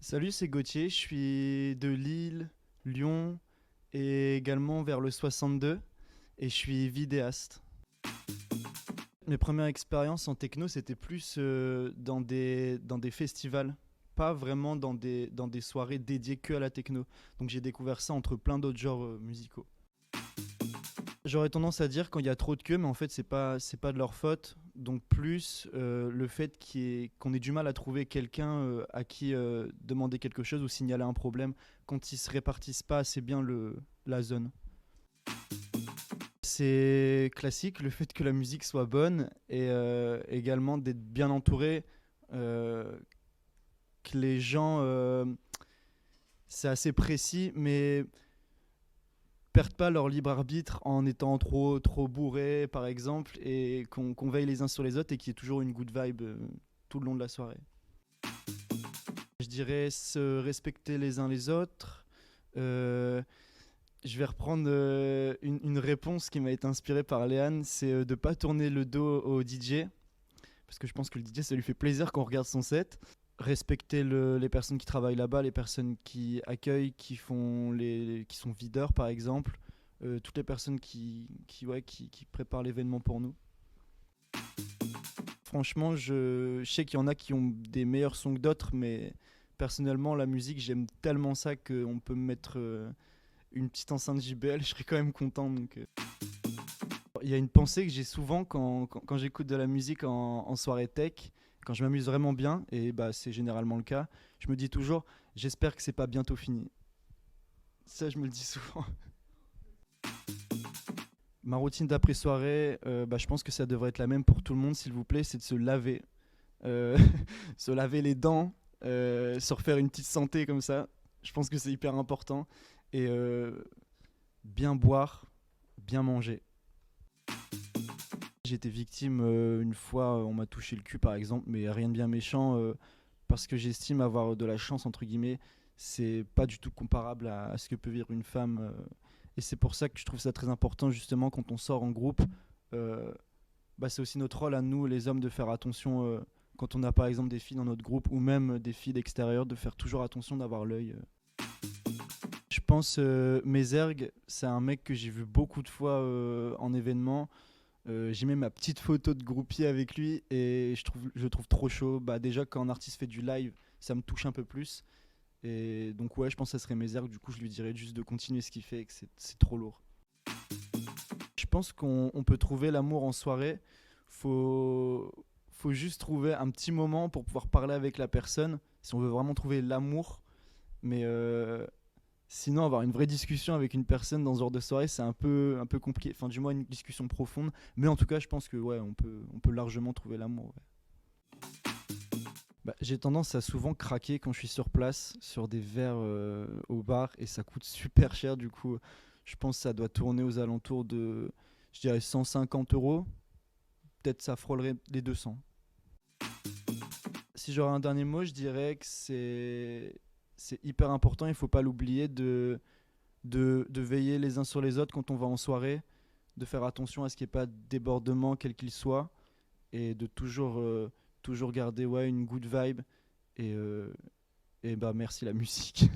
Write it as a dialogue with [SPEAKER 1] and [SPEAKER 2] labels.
[SPEAKER 1] Salut, c'est Gauthier, je suis de Lille, Lyon et également vers le 62 et je suis vidéaste. Mes premières expériences en techno, c'était plus dans des festivals, pas vraiment dans des soirées dédiées que à la techno. Donc j'ai découvert ça entre plein d'autres genres musicaux. J'aurais tendance à dire quand il y a trop de queues, mais en fait c'est pas de leur faute. Donc plus le fait qu'on ait du mal à trouver quelqu'un à qui demander quelque chose ou signaler un problème quand ils se répartissent pas assez bien la zone. C'est classique le fait que la musique soit bonne et également d'être bien entouré, euh, que les gens, c'est assez précis, mais perdent pas leur libre arbitre en étant trop bourrés par exemple, et qu'on veille les uns sur les autres et qu'il y ait toujours une good vibe tout le long de la soirée. Je dirais se respecter les uns les autres. Euh, je vais reprendre une réponse qui m'a été inspirée par Léane, c'est de ne pas tourner le dos au DJ, parce que je pense que le DJ, ça lui fait plaisir qu'on regarde son set. Respecter les personnes qui travaillent là-bas, les personnes qui accueillent, qui sont videurs par exemple, toutes les personnes qui préparent l'événement pour nous. Franchement, je sais qu'il y en a qui ont des meilleurs sons que d'autres, mais personnellement, la musique, j'aime tellement ça qu'on peut me mettre une petite enceinte JBL, je serais quand même content. Il y a une pensée que j'ai souvent quand j'écoute de la musique en soirée tech, quand je m'amuse vraiment bien, et bah, c'est généralement le cas, je me dis toujours, j'espère que c'est pas bientôt fini. Ça, je me le dis souvent. Ma routine d'après-soirée, bah, je pense que ça devrait être la même pour tout le monde, s'il vous plaît, c'est de se laver. Euh, se laver les dents, se refaire une petite santé comme ça. Je pense que c'est hyper important. Et bien boire, bien manger. J'ai été victime une fois, on m'a touché le cul par exemple, mais rien de bien méchant, parce que j'estime avoir de la chance, entre guillemets. C'est pas du tout comparable à ce que peut vivre une femme. Et c'est pour ça que je trouve ça très important, justement, quand on sort en groupe. euh, Bah, c'est aussi notre rôle à nous, les hommes, de faire attention quand on a par exemple des filles dans notre groupe ou même des filles d'extérieur, de faire toujours attention, d'avoir l'œil. Je pense Mézergue, c'est un mec que j'ai vu beaucoup de fois en événement. J'ai même ma petite photo de groupie avec lui et je trouve trop chaud. Bah, déjà, quand un artiste fait du live, ça me touche un peu plus. Et donc, ouais, je pense que ça serait Mézergue. Du coup, je lui dirais juste de continuer ce qu'il fait et que c'est trop lourd. Je pense qu'on peut trouver l'amour en soirée. Faut, faut juste trouver un petit moment pour pouvoir parler avec la personne, si on veut vraiment trouver l'amour. Mais sinon, avoir une vraie discussion avec une personne dans ce genre de soirée, c'est un peu compliqué. Enfin, du moins, une discussion profonde. Mais en tout cas, je pense que ouais, on peut largement trouver l'amour. Ouais. Bah, j'ai tendance à souvent craquer quand je suis sur place, sur des verres au bar, et ça coûte super cher. Du coup, je pense que ça doit tourner aux alentours de, je dirais, 150 euros. Peut-être ça frôlerait les 200. Si j'aurais un dernier mot, je dirais que c'est hyper important. Il ne faut pas l'oublier de veiller les uns sur les autres quand on va en soirée, de faire attention à ce qu'il n'y ait pas de débordement quel qu'il soit, et de toujours garder, ouais, une good vibe. Et bah merci la musique.